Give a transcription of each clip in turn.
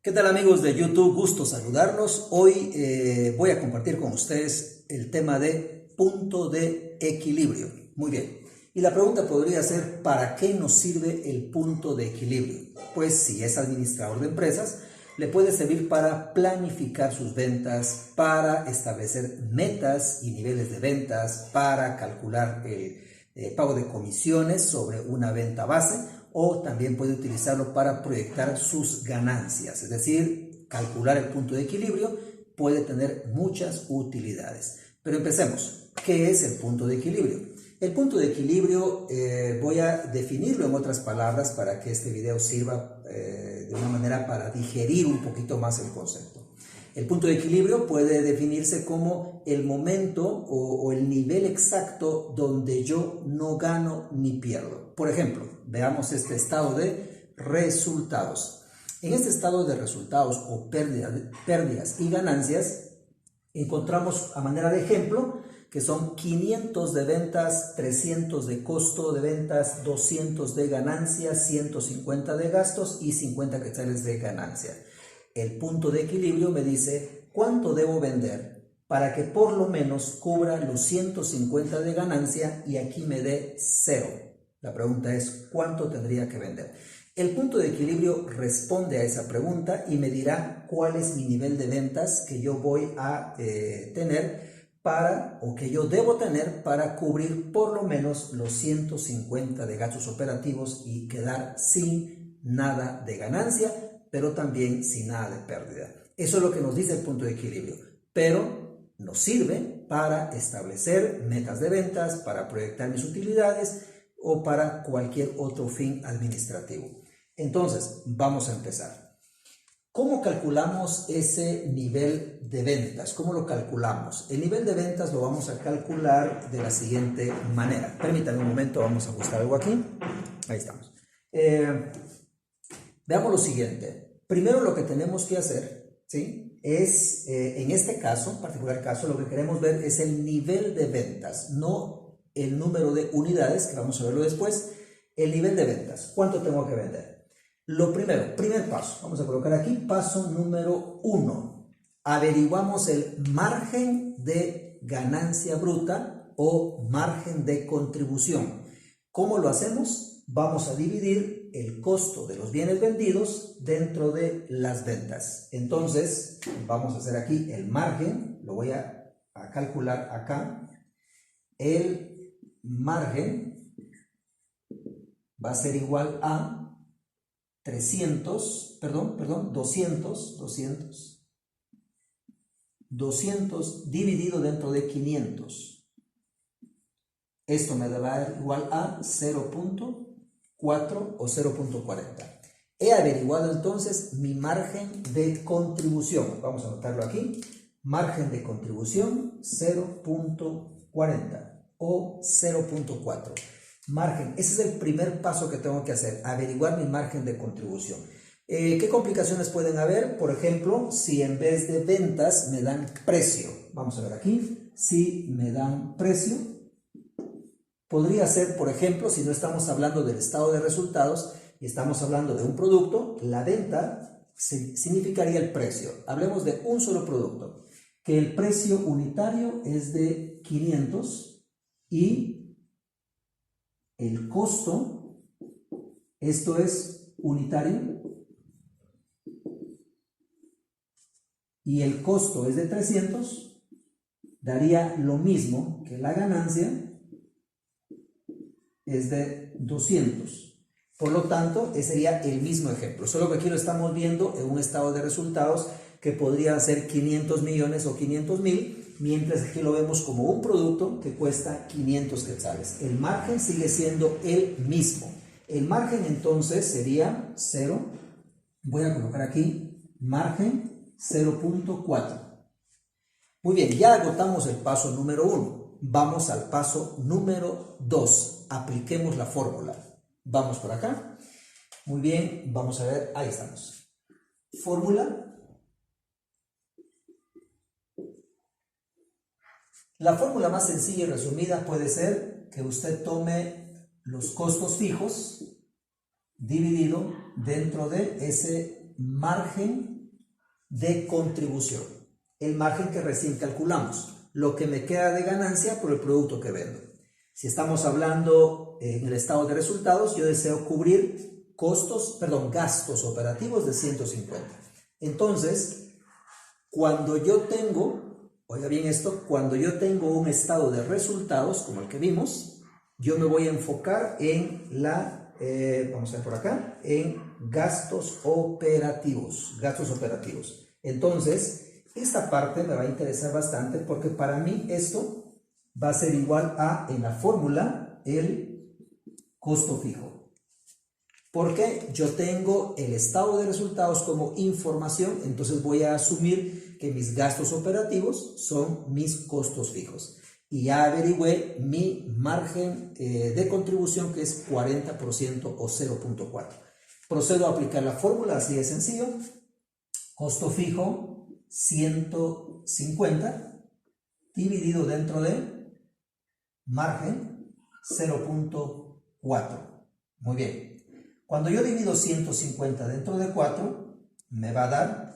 ¿Qué tal amigos de YouTube? Gusto saludarlos. Hoy voy a compartir con ustedes el tema de punto de equilibrio. Muy bien. Y la pregunta podría ser, ¿para qué nos sirve el punto de equilibrio? Pues si es administrador de empresas, le puede servir para planificar sus ventas, para establecer metas y niveles de ventas, para calcular el pago de comisiones sobre una venta base, o también puede utilizarlo para proyectar sus ganancias, es decir, calcular el punto de equilibrio puede tener muchas utilidades. Pero empecemos. ¿Qué es el punto de equilibrio? El punto de equilibrio voy a definirlo en otras palabras para que este video sirva de una manera para digerir un poquito más el concepto. El punto de equilibrio puede definirse como el momento o el nivel exacto donde yo no gano ni pierdo. Por ejemplo, veamos este estado de resultados. En este estado de resultados o pérdidas y ganancias, encontramos a manera de ejemplo que son 500 de ventas, 300 de costo de ventas, 200 de ganancias, 150 de gastos y 50 quetzales de ganancia. El punto de equilibrio me dice cuánto debo vender para que por lo menos cubra los 150 de ganancia y aquí me dé 0. La pregunta es, ¿cuánto tendría que vender? El punto de equilibrio responde a esa pregunta y me dirá cuál es mi nivel de ventas que yo voy a tener que yo debo tener para cubrir por lo menos los 150 de gastos operativos y quedar sin nada de ganancia, pero también sin nada de pérdida. Eso es lo que nos dice el punto de equilibrio, pero nos sirve para establecer metas de ventas, para proyectar mis utilidades o para cualquier otro fin administrativo. Entonces, vamos a empezar. ¿Cómo calculamos ese nivel de ventas? ¿Cómo lo calculamos? El nivel de ventas lo vamos a calcular de la siguiente manera. Permítanme un momento, vamos a ajustar algo aquí. Ahí estamos. Veamos lo siguiente. Primero lo que tenemos que hacer, ¿sí? Es, en este caso, en particular caso, lo que queremos ver es el nivel de ventas, no el número de unidades, que vamos a verlo después, el nivel de ventas. ¿Cuánto tengo que vender? Lo primero, primer paso, vamos a colocar aquí, paso número 1. Averiguamos el margen de ganancia bruta o margen de contribución. ¿Cómo lo hacemos? Vamos a dividir el costo de los bienes vendidos dentro de las ventas. Entonces, vamos a hacer aquí el margen, lo voy a calcular acá. El margen va a ser igual a 200 dividido dentro de 500. Esto me va a dar igual a 0.4 o 0.40. He averiguado entonces mi margen de contribución. Vamos a anotarlo aquí. Margen de contribución 0.40 o 0.4. Margen, ese es el primer paso que tengo que hacer, averiguar mi margen de contribución. ¿Qué complicaciones pueden haber? Por ejemplo, si en vez de ventas me dan precio. Vamos a ver aquí. Si me dan precio, podría ser, por ejemplo, si no estamos hablando del estado de resultados y estamos hablando de un producto, la venta significaría el precio. Hablemos de un solo producto, que el precio unitario es de 500 y el costo, esto es unitario, y el costo es de 300, daría lo mismo que la ganancia es de 200. Por lo tanto, ese sería el mismo ejemplo, solo que aquí lo estamos viendo en un estado de resultados que podría ser 500 millones o 500.000, mientras aquí lo vemos como un producto que cuesta 500 quetzales. El margen sigue siendo el mismo. El margen entonces sería 0. Voy a colocar aquí margen 0.4. Muy bien, ya agotamos el paso número 1. Vamos al paso número 2. Apliquemos la fórmula. Vamos por acá. Muy bien, vamos a ver, ahí estamos. Fórmula. La fórmula más sencilla y resumida puede ser que usted tome los costos fijos dividido dentro de ese margen de contribución, el margen que recién calculamos, lo que me queda de ganancia por el producto que vendo. Si estamos hablando en el estado de resultados, yo deseo cubrir gastos operativos de 150. Entonces, cuando yo tengo, oiga bien esto, cuando yo tengo un estado de resultados como el que vimos, yo me voy a enfocar en vamos a ver por acá, en gastos operativos. Entonces, esta parte me va a interesar bastante porque para mí esto va a ser igual a, en la fórmula, el costo fijo. Porque yo tengo el estado de resultados como información, entonces voy a asumir que mis gastos operativos son mis costos fijos. Y ya averigüé mi margen de contribución, que es 40% o 0.4. Procedo a aplicar la fórmula, así de sencillo. Costo fijo 150 dividido dentro de margen 0.4. Muy bien. Cuando yo divido 150 dentro de 4, me va a dar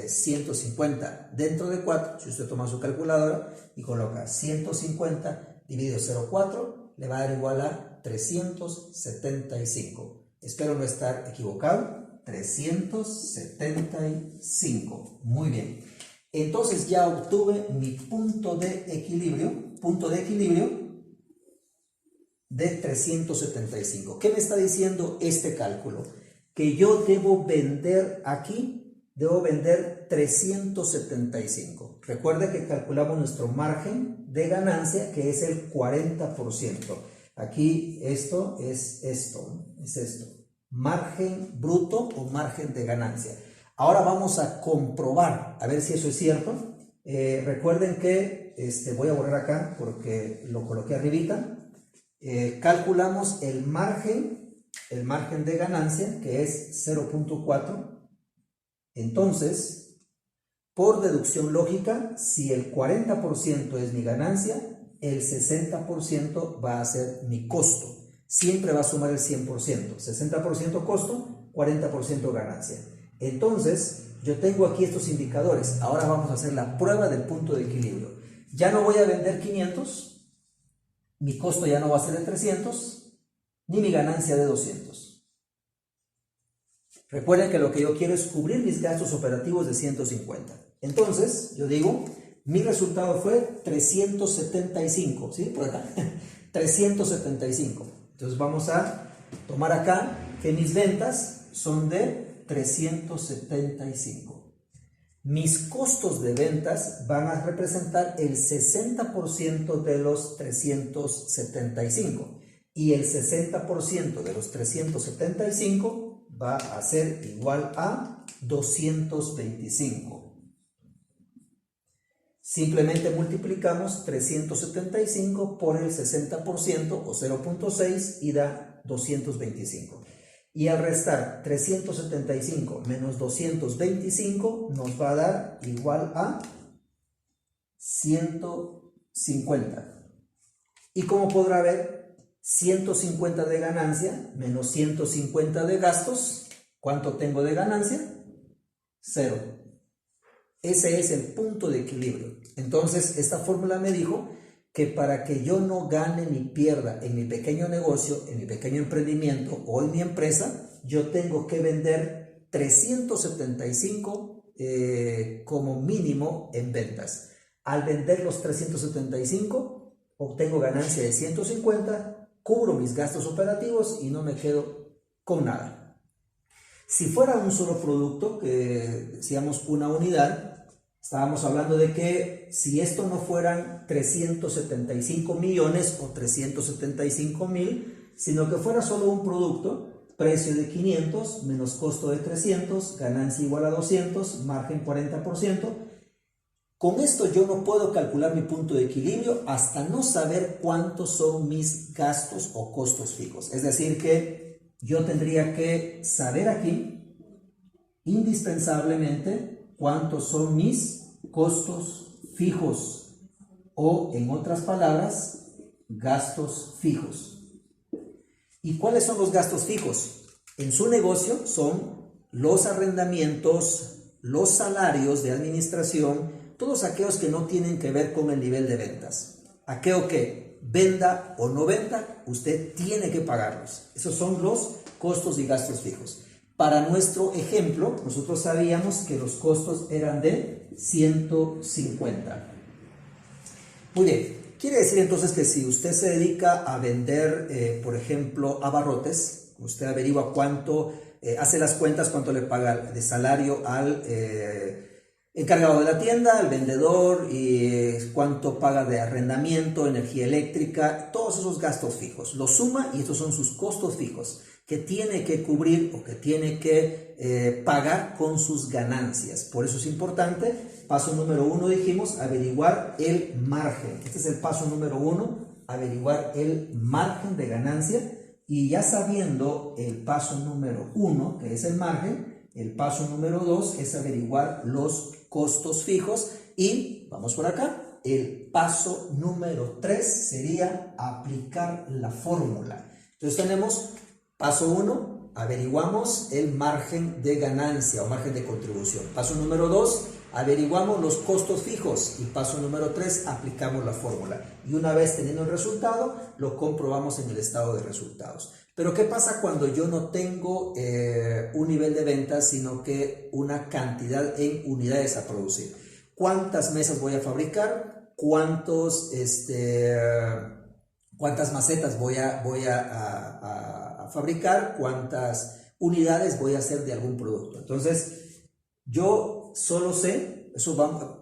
150 dentro de 4. Si usted toma su calculadora y coloca 150 dividido 0.4, le va a dar igual a 375. Espero no estar equivocado. 375. Muy bien. Entonces ya obtuve mi punto de equilibrio de 375. ¿Qué me está diciendo este cálculo? Que yo debo vender aquí, debo vender 375. Recuerde que calculamos nuestro margen de ganancia, que es el 40%. Aquí esto es esto. Margen bruto o margen de ganancia. Ahora vamos a comprobar, a ver si eso es cierto. Recuerden que, voy a borrar acá porque lo coloqué arribita. Calculamos el margen de ganancia, que es 0.4. Entonces, por deducción lógica, si el 40% es mi ganancia, el 60% va a ser mi costo. Siempre va a sumar el 100%. 60% costo, 40% ganancia. Entonces, yo tengo aquí estos indicadores. Ahora vamos a hacer la prueba del punto de equilibrio. Ya no voy a vender 500. Mi costo ya no va a ser de 300, ni mi ganancia de 200. Recuerden que lo que yo quiero es cubrir mis gastos operativos de 150. Entonces, yo digo, mi resultado fue 375, ¿sí? Por acá, 375. Entonces vamos a tomar acá que mis ventas son de 375. Mis costos de ventas van a representar el 60% de los 375 y el 60% de los 375 va a ser igual a 225. Simplemente multiplicamos 375 por el 60% o 0.6 y da 225. Y al restar 375 menos 225 nos va a dar igual a 150. Y como podrá ver, 150 de ganancia menos 150 de gastos, ¿cuánto tengo de ganancia? 0. Ese es el punto de equilibrio. Entonces, esta fórmula me dijo que para que yo no gane ni pierda en mi pequeño negocio, en mi pequeño emprendimiento o en mi empresa, yo tengo que vender 375 como mínimo en ventas. Al vender los 375, obtengo ganancia de 150, cubro mis gastos operativos y no me quedo con nada. Si fuera un solo producto, que decíamos una unidad, estábamos hablando de que si esto no fueran 375 millones o 375 mil, sino que fuera solo un producto, precio de 500 menos costo de 300, ganancia igual a 200, margen 40%. Con esto yo no puedo calcular mi punto de equilibrio hasta no saber cuántos son mis gastos o costos fijos. Es decir que yo tendría que saber aquí indispensablemente cuántos son mis costos fijos o, en otras palabras, gastos fijos. ¿Y cuáles son los gastos fijos? En su negocio son los arrendamientos, los salarios de administración, todos aquellos que no tienen que ver con el nivel de ventas. Aquello que venda o no venda, usted tiene que pagarlos. Esos son los costos y gastos fijos. Para nuestro ejemplo, nosotros sabíamos que los costos eran de 150. Muy bien, quiere decir entonces que si usted se dedica a vender, por ejemplo, abarrotes, usted averigua cuánto, hace las cuentas, cuánto le paga de salario al encargado de la tienda, al vendedor, y cuánto paga de arrendamiento, energía eléctrica, todos esos gastos fijos. Los suma y estos son sus costos fijos que tiene que cubrir o que tiene que pagar con sus ganancias. Por eso es importante, paso número 1 dijimos, averiguar el margen. Este es el paso número 1, averiguar el margen de ganancia. Y ya sabiendo el paso número 1, que es el margen, el paso número 2 es averiguar los costos fijos. Y vamos por acá, el paso número 3 sería aplicar la fórmula. Entonces tenemos paso 1, averiguamos el margen de ganancia o margen de contribución. Paso número 2, averiguamos los costos fijos. Y paso número 3, aplicamos la fórmula. Y una vez teniendo el resultado, lo comprobamos en el estado de resultados. Pero ¿qué pasa cuando yo no tengo un nivel de ventas, sino que una cantidad en unidades a producir? ¿Cuántas mesas voy a fabricar? ¿Cuántas macetas voy a fabricar? ¿Cuántas unidades voy a hacer de algún producto? Entonces, yo solo sé,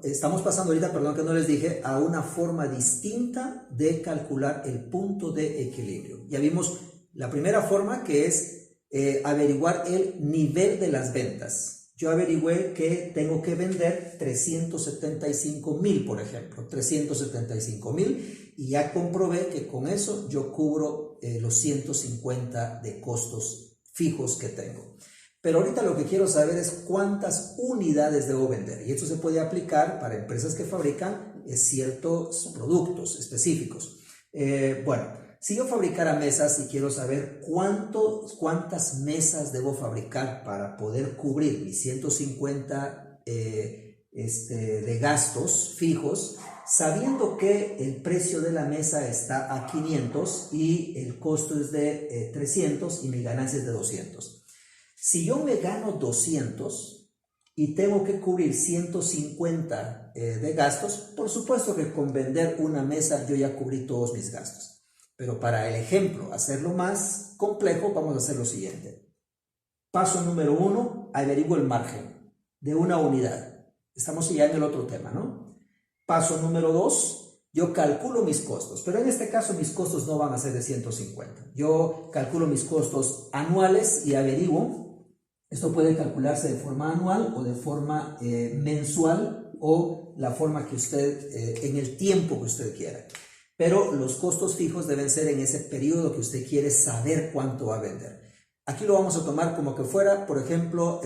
estamos pasando ahorita, perdón que no les dije, a una forma distinta de calcular el punto de equilibrio. Ya vimos la primera forma, que es averiguar el nivel de las ventas. Yo averigüé que tengo que vender 375,000, por ejemplo, 375,000, y ya comprobé que con eso yo cubro los 150 de costos fijos que tengo. Pero ahorita lo que quiero saber es cuántas unidades debo vender, y esto se puede aplicar para empresas que fabrican ciertos productos específicos. Bueno, si yo fabricara mesas y quiero saber cuántas mesas debo fabricar para poder cubrir mis 150 de gastos fijos, sabiendo que el precio de la mesa está a 500 y el costo es de 300 y mi ganancia es de 200. Si yo me gano 200 y tengo que cubrir 150 de gastos, por supuesto que con vender una mesa yo ya cubrí todos mis gastos. Pero para el ejemplo, hacerlo más complejo, vamos a hacer lo siguiente. Paso número 1, averiguo el margen de una unidad. Estamos ya en el otro tema, ¿no? Paso número 2, yo calculo mis costos, pero en este caso mis costos no van a ser de 150. Yo calculo mis costos anuales y averiguo. Esto puede calcularse de forma anual o de forma mensual, o la forma que usted, en el tiempo que usted quiera. Pero los costos fijos deben ser en ese periodo que usted quiere saber cuánto va a vender. Aquí lo vamos a tomar como que fuera, por ejemplo,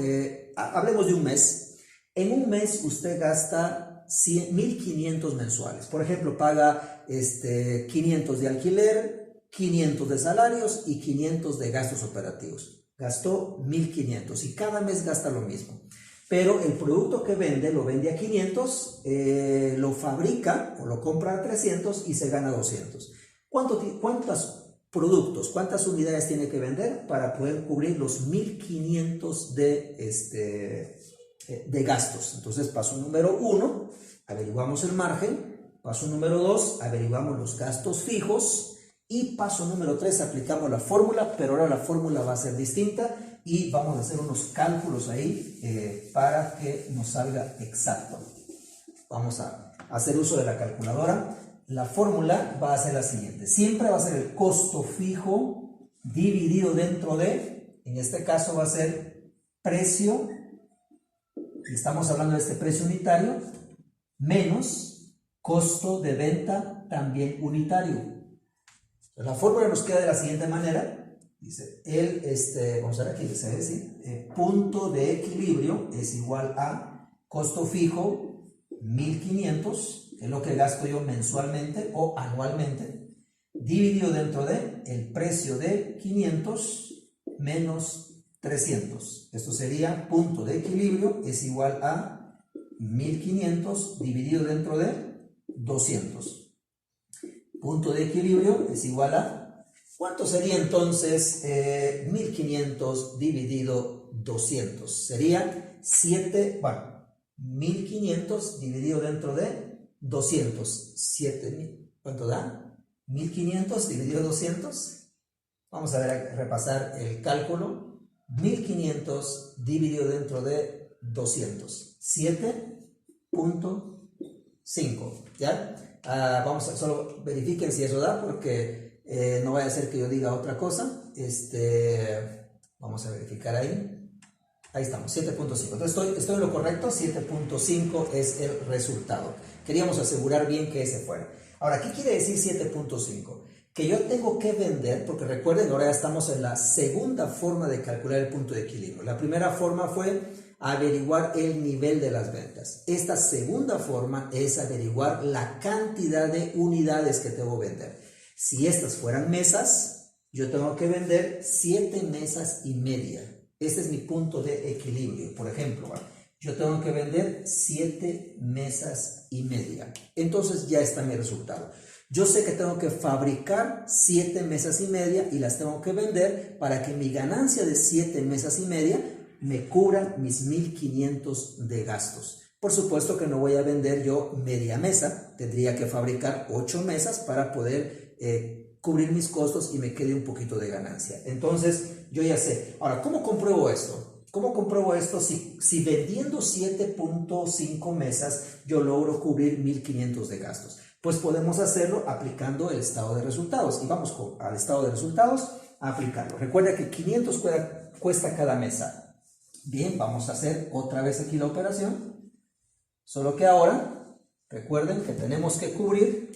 hablemos de un mes. En un mes usted gasta 1,500 mensuales. Por ejemplo, paga 500 de alquiler, 500 de salarios y 500 de gastos operativos. Gastó 1,500 y cada mes gasta lo mismo. Pero el producto que vende, lo vende a 500, lo fabrica o lo compra a 300 y se gana 200. ¿Cuántos productos, cuántas unidades tiene que vender para poder cubrir los 1,500 de gastos? Entonces, paso número 1, averiguamos el margen. Paso número 2, averiguamos los gastos fijos. Y paso número 3, aplicamos la fórmula, pero ahora la fórmula va a ser distinta. Y vamos a hacer unos cálculos ahí para que nos salga exacto. Vamos a hacer uso de la calculadora. La fórmula va a ser la siguiente. Siempre va a ser el costo fijo dividido dentro de, en este caso va a ser precio, y estamos hablando de este precio unitario, menos costo de venta también unitario. La fórmula nos queda de la siguiente manera. Dice, vamos a ver aquí, dice, ¿sí? Punto de equilibrio es igual a costo fijo 1,500, que es lo que gasto yo mensualmente o anualmente, dividido dentro de el precio de 500 menos 300. Esto sería punto de equilibrio es igual a 1500 dividido dentro de 200. Punto de equilibrio es igual a, ¿cuánto sería entonces 1500 dividido 200? Sería 7, bueno, 1500 dividido dentro de 200. 7000, ¿cuánto da? 1500 dividido 200. Vamos a ver, a repasar el cálculo. 1500 dividido dentro de 200. 7.5. ¿Ya? Vamos a solo verifiquen si eso da, porque no vaya a ser que yo diga otra cosa. Vamos a verificar ahí. Ahí estamos, 7.5. Entonces estoy en lo correcto, 7.5 es el resultado. Queríamos asegurar bien que ese fuera. Ahora, ¿qué quiere decir 7.5? Que yo tengo que vender, porque recuerden, ahora ya estamos en la segunda forma de calcular el punto de equilibrio. La primera forma fue averiguar el nivel de las ventas. Esta segunda forma es averiguar la cantidad de unidades que debo vender. Si estas fueran mesas, yo tengo que vender 7 mesas y media. Este es mi punto de equilibrio. Por ejemplo, yo tengo que vender 7 mesas y media. Entonces ya está mi resultado. Yo sé que tengo que fabricar 7 mesas y media y las tengo que vender para que mi ganancia de 7 mesas y media me cubra mis 1500 de gastos. Por supuesto que no voy a vender yo media mesa, tendría que fabricar 8 mesas para poder cubrir mis costos y me quede un poquito de ganancia. Entonces yo ya sé. Ahora, ¿cómo compruebo esto? ¿Cómo compruebo esto si vendiendo 7.5 mesas yo logro cubrir 1500 de gastos? Pues podemos hacerlo aplicando el estado de resultados. Y vamos al estado de resultados a aplicarlo. Recuerda que 500 cuesta cada mesa. Bien, vamos a hacer otra vez aquí la operación. Solo que ahora, recuerden que tenemos que cubrir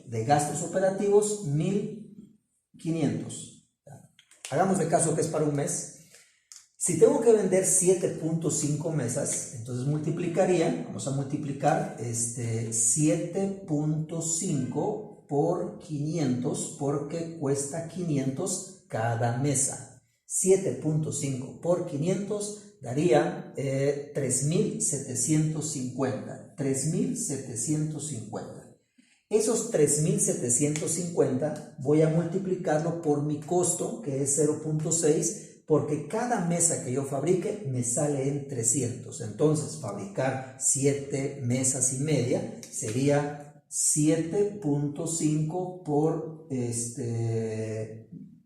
de gastos operativos 1500. Hagamos de caso que es para un mes. Si tengo que vender 7.5 mesas, entonces multiplicaría, vamos a multiplicar 7.5 por 500 porque cuesta 500 cada mesa. 7.5 por 500 daría 3.750. 3.750. Esos 3.750 voy a multiplicarlo por mi costo, que es 0.6, porque cada mesa que yo fabrique me sale en 300. Entonces, fabricar 7 mesas y media sería 7.5 por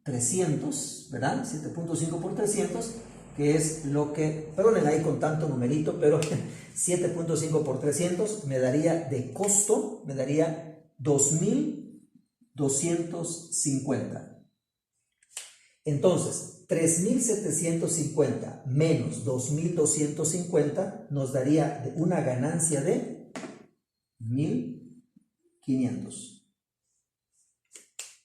300, ¿verdad? 7.5 por 300, que es lo que, perdonen ahí con tanto numerito, pero 7.5 por 300 me daría de costo, me daría 2.250. Entonces, 3.750 menos 2.250 nos daría una ganancia de 1.500.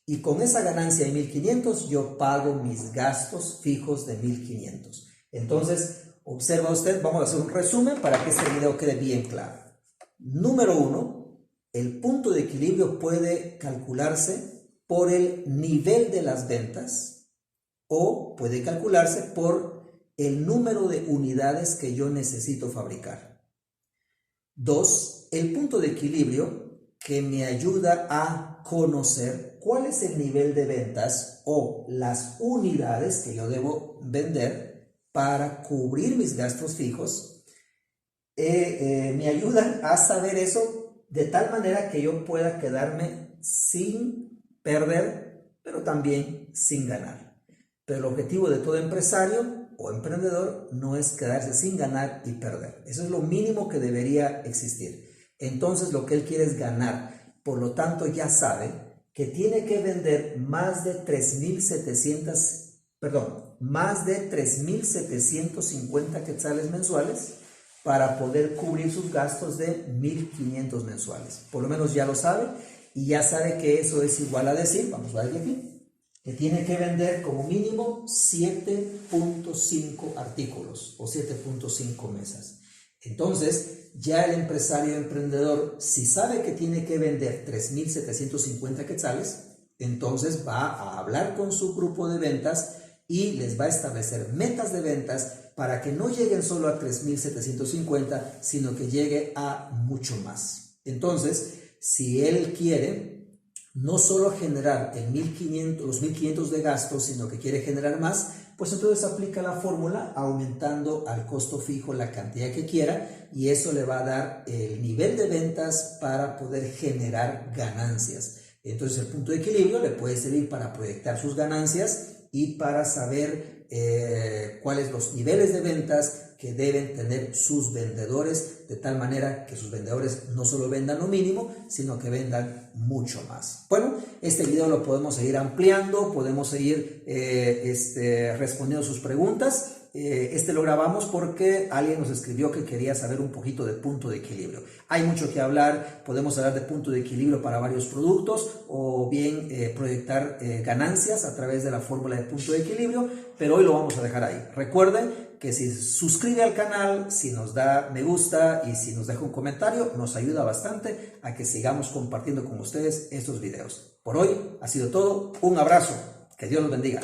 Y con esa ganancia de 1.500 yo pago mis gastos fijos de 1.500. Entonces, observa usted, vamos a hacer un resumen para que este video quede bien claro. Número 1, el punto de equilibrio puede calcularse por el nivel de las ventas o puede calcularse por el número de unidades que yo necesito fabricar. 2, el punto de equilibrio que me ayuda a conocer cuál es el nivel de ventas o las unidades que yo debo vender para cubrir mis gastos fijos. Me ayudan a saber eso de tal manera que yo pueda quedarme sin perder, pero también sin ganar. Pero el objetivo de todo empresario o emprendedor no es quedarse sin ganar y perder. Eso es lo mínimo que debería existir. Entonces lo que él quiere es ganar. Por lo tanto ya sabe que tiene que vender más de 3.750 quetzales mensuales para poder cubrir sus gastos de 1.500 mensuales. Por lo menos ya lo sabe y ya sabe que eso es igual a decir, vamos a ver aquí, que tiene que vender como mínimo 7.5 artículos o 7.5 mesas. Entonces, ya el empresario emprendedor, si sabe que tiene que vender 3.750 quetzales, entonces va a hablar con su grupo de ventas y les va a establecer metas de ventas para que no lleguen solo a 3.750, sino que llegue a mucho más. Entonces, si él quiere no solo generar los 1.500 de gastos, sino que quiere generar más, pues entonces aplica la fórmula aumentando al costo fijo la cantidad que quiera, y eso le va a dar el nivel de ventas para poder generar ganancias. Entonces el punto de equilibrio le puede servir para proyectar sus ganancias y para saber cuáles los niveles de ventas que deben tener sus vendedores, de tal manera que sus vendedores no solo vendan lo mínimo, sino que vendan mucho más. Bueno, este video lo podemos seguir ampliando, podemos seguir respondiendo sus preguntas. Lo grabamos porque alguien nos escribió que quería saber un poquito de punto de equilibrio. Hay mucho que hablar, podemos hablar de punto de equilibrio para varios productos o bien proyectar ganancias a través de la fórmula de punto de equilibrio, pero hoy lo vamos a dejar ahí. Recuerden que si suscribe al canal, si nos da me gusta y si nos deja un comentario, nos ayuda bastante a que sigamos compartiendo con ustedes estos videos. Por hoy ha sido todo, un abrazo, que Dios los bendiga.